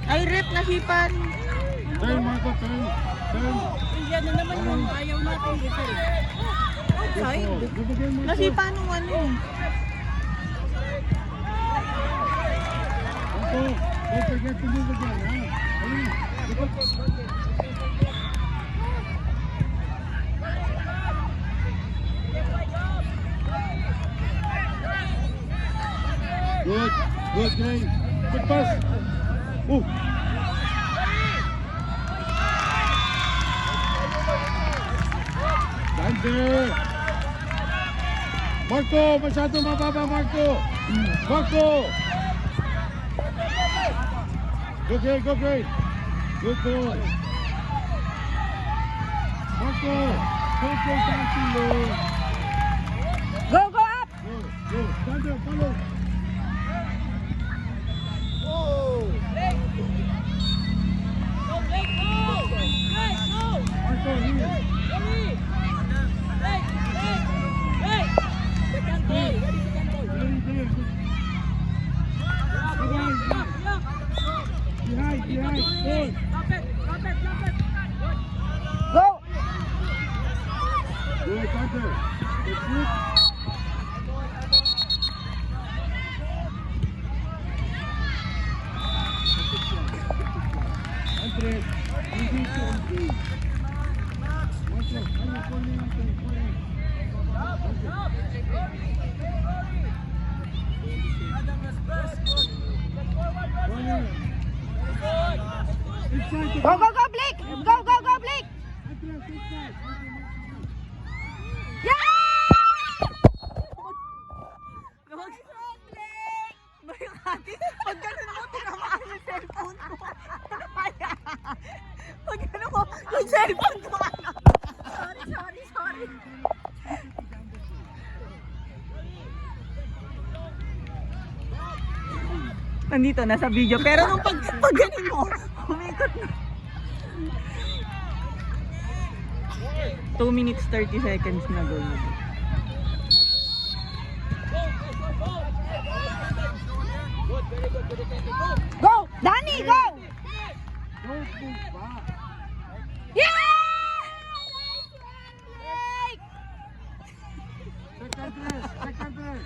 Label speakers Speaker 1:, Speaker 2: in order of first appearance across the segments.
Speaker 1: Ay, rep, nasipan.
Speaker 2: Turn, Marco, turn. Turn.
Speaker 3: Yan na naman yung ayaw natin dito.
Speaker 1: Outside.
Speaker 2: Bibigyan mo ito.
Speaker 1: Nasipan nung ano.
Speaker 2: Marco, don't forget to move again, ha? Ayun. Good, good, Gray. Good pass. Oh. Dante. Marco, masyado mababa, Marco. Marco. Go, Gray, go, Gray. Good boy. Marco, don't go dancing low.
Speaker 1: Go, go up!
Speaker 2: Go, go. Dante, follow. Marco, here. Behind, behind,
Speaker 1: Go!
Speaker 2: good, Hunter. That's it. Hunter, easy to engage. Hunter,
Speaker 1: Go, go, go, Blake! Go, go, go, Blake! Yeah! Pag gano'n mo, tinamaan yung cellphone ko. Kaya. Pag gano'n mo, yung cellphone ko. Sorry. Nandito, nasa video. Pero nung pag ganun mo, umikot na. 2 minutes 30 seconds na goal na. Go! Danny, go!
Speaker 2: Don't move back.
Speaker 1: Yeah!
Speaker 2: Second dress.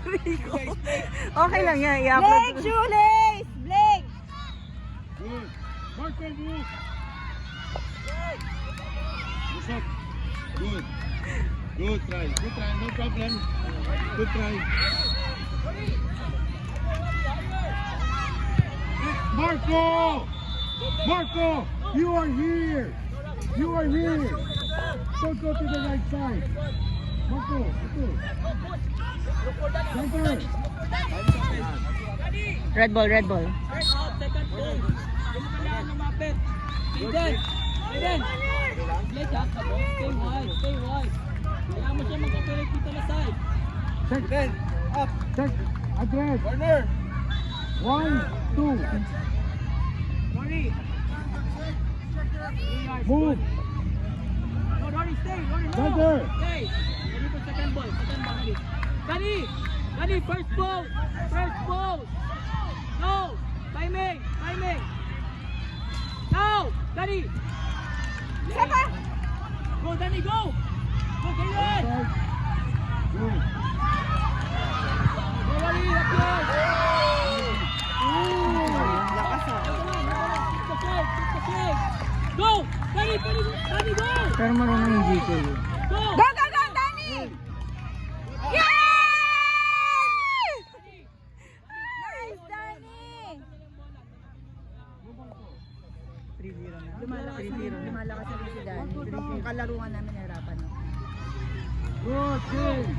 Speaker 1: Rico. Okay lang yan, i-upload. Blake, shoelace! Blake!
Speaker 2: Good. Marco, move. What's up? Good. Good try. Good try. No problem. Good try. Marco! Marco! You are here! You are here! Don't go to the right side. Marco, ito. Center.
Speaker 1: Red ball, red ball.
Speaker 3: First out, second goal. Yung kailangan lumapit. Aiden! Blake ha, stay wide. Kailangan mo siya mag-operate dito na side.
Speaker 2: Check. Up. Check. Address. Corner. 1, 2.
Speaker 3: Rory!
Speaker 2: Move.
Speaker 3: No, Rory, stay! Rory, no!
Speaker 2: Center.
Speaker 3: Stay! Ready for second ball, ready. Dani, first ball! No! Timing! Now! Dani!
Speaker 1: Sapa!
Speaker 3: Go, Dani, go! Go, Kaylan!
Speaker 2: Go.
Speaker 3: Go, Rory, up yun!
Speaker 1: Lakas ah.
Speaker 3: Keep the flag! Go! Dani, go!
Speaker 1: Pero marunong yung GK.
Speaker 3: Go!
Speaker 1: Go, Danny! Yeah! Nice, Danny! 3-0 na. Lumalakas na si Danny. Yung kalaruan namin nahirapan.
Speaker 2: Good. Good.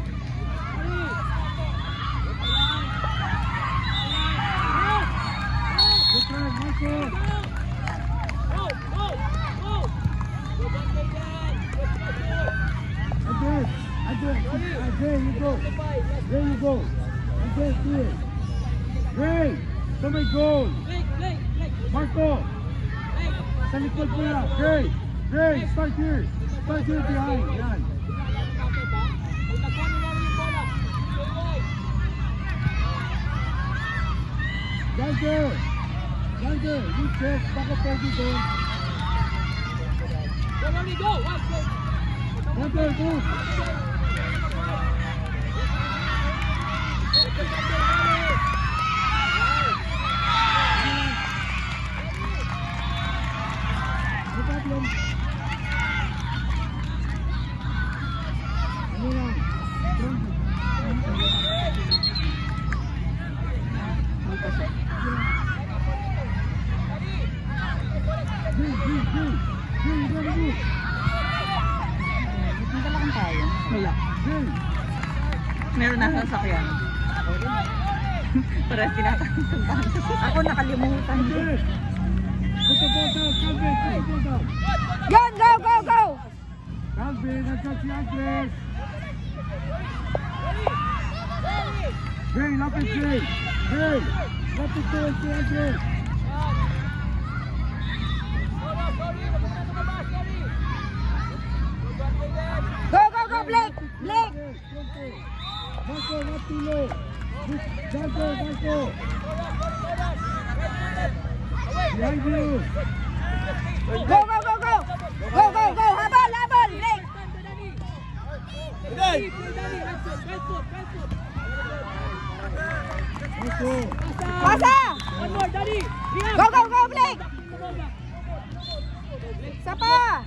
Speaker 2: Good try, Marco. There you go. Address here. Ray, somebody goal. Marco, sa likod mo na. Ray, start here behind. Yan. Dante, Pwede, you check. Baka pwede doon.
Speaker 3: Go, Ronnie, go! Wide, go!
Speaker 2: Pwede, go. No problem. Ano lang?
Speaker 1: Wala. Meron na sasakyan. Parang tinatanong. Ako nakalimutan.
Speaker 2: Put the ball down, Calvin, put the ball down.
Speaker 1: Yan, go, go, go!
Speaker 2: Calvin, nandyan si Andres. Jay, lapit Jay. Jay, lapit doon si Andres.
Speaker 1: Go, go, go, Blake! Blake!
Speaker 2: Marco, not too low. Marco, Marco. Behind you.
Speaker 1: Go, go, go, go! Go, go, go! Habol, habol! Blake!
Speaker 2: Marco.
Speaker 1: Pasa!
Speaker 3: One more, Daddy!
Speaker 1: Go, go, go, Blake! Isa pa!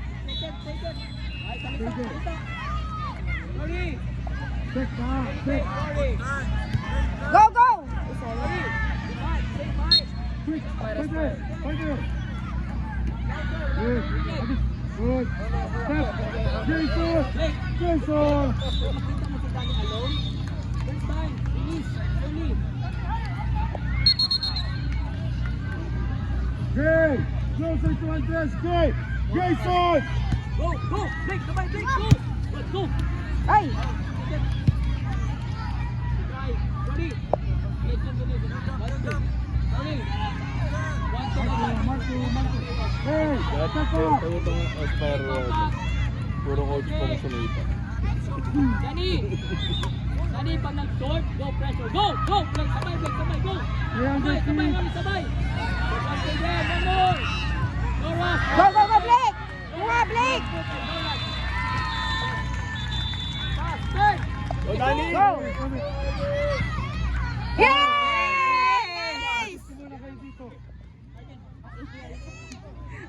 Speaker 2: Check pa, check.
Speaker 1: Go, go!
Speaker 2: Quick, pwede, pwede. Good, good. Step. Jason, Jason. Jay, closer to Andres, Jay. Jason.
Speaker 3: Go, go! Blake, sabay, Blake, go! Let's go!
Speaker 1: Ay!
Speaker 3: Ready? Ready?
Speaker 2: Marco, Marco. Hey, step up.
Speaker 4: Tayo itong Aspire World. Puro coach po sa Lita.
Speaker 3: Danny! Danny, pag nag-short, go pressure. Go! Go! Blake, sabay, Blake, sabay, go! Sabay, sabay, Ronnie, sabay! Okay, then, one more! Go, Ross!
Speaker 1: Go, go, go, Blake! Kuha, Blake!
Speaker 3: Pass, third!
Speaker 4: O Dani!
Speaker 1: Go! Yes!
Speaker 2: Muna kayo dito.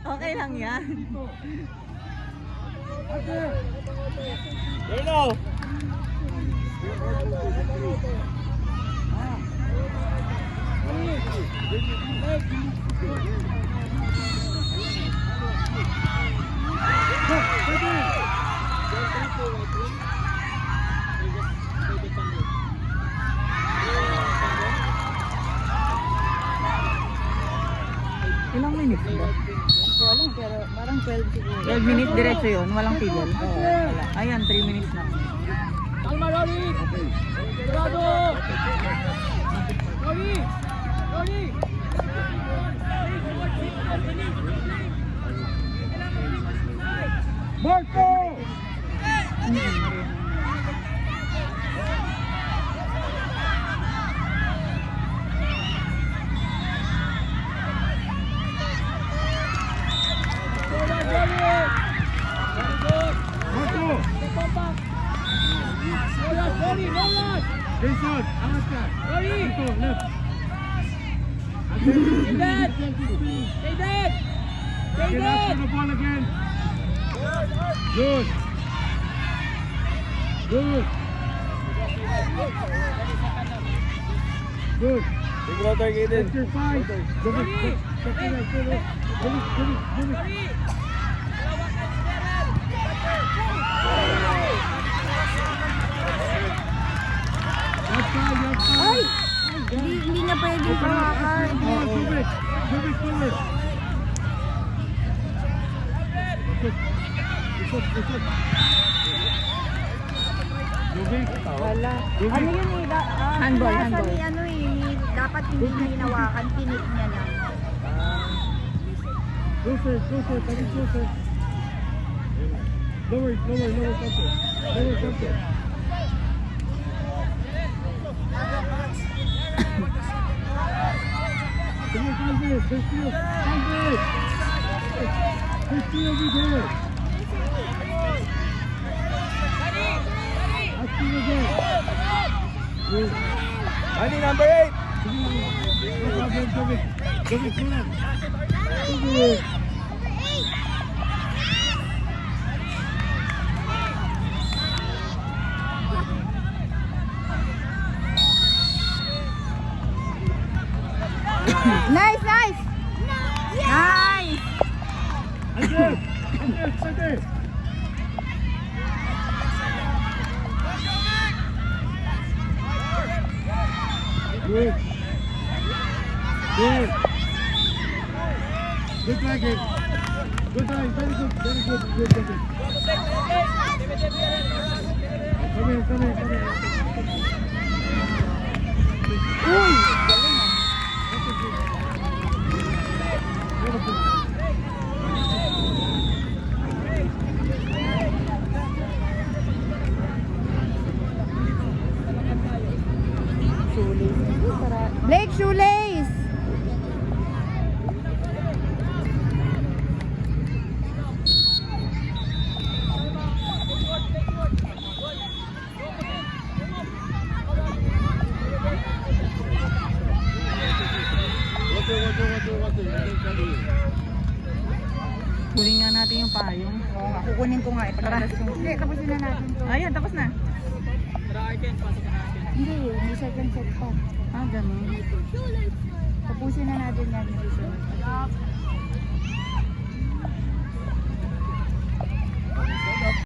Speaker 1: Okay lang yan.
Speaker 2: Ate.
Speaker 4: There now!
Speaker 1: Ilang minutes ba? Hindi ko alam, pero parang 12 siguro. 12 minutes diretso yun, walang tigil. Oo, wala. Ayan, 3 minutes na.
Speaker 3: Kalma, Ronnie! Sigurado! Ronnie! Ronnie!
Speaker 2: Marco! Marco! Jason, angat ka. Dito, left.
Speaker 3: Stay dead! Stay dead! Stay
Speaker 2: Get up
Speaker 3: dead!
Speaker 2: to the ball again. Good. Good. Good.
Speaker 4: Big brother kayo din.
Speaker 2: Take your five. Give it. Give it. Give it. Give it. Left side, left side.
Speaker 1: Ay! Hindi niya pwede
Speaker 2: Open up.
Speaker 1: hawakan.
Speaker 2: Oh, give it. Give it forward. Ikot. Moving.
Speaker 1: Wala.
Speaker 2: Moving.
Speaker 1: Ano yun eh?
Speaker 5: Handball,
Speaker 1: nasa
Speaker 5: handball.
Speaker 1: ni ano eh, dapat hindi niya hinawakan, pinit niya lang.
Speaker 2: Closer. Coming closer. Lower, center. Lower, center. Come on, Calvin. There's still Andre. There's still over there. That's still over there. Good.
Speaker 4: Danny, number 8.
Speaker 2: No problem, David. David, come on. David.
Speaker 1: Nice, nice. Nice.
Speaker 2: Andre, Andre. Good. Good. Good dragon. Good dragon. Very good. Very good. Good dragon. Come here, come here, come here.
Speaker 1: Uy.
Speaker 2: Very good.
Speaker 1: Blake, shoelace. Kunin nga natin yung payong. Oo nga, kukunin ko nga. Ipatalas yung... Hindi, tapusin na natin to. Ayan, tapos na.
Speaker 3: Tara, Arken, pasok na natin.
Speaker 1: Hindi, may second set pa. Ah, ganun. Tapusin na natin yan.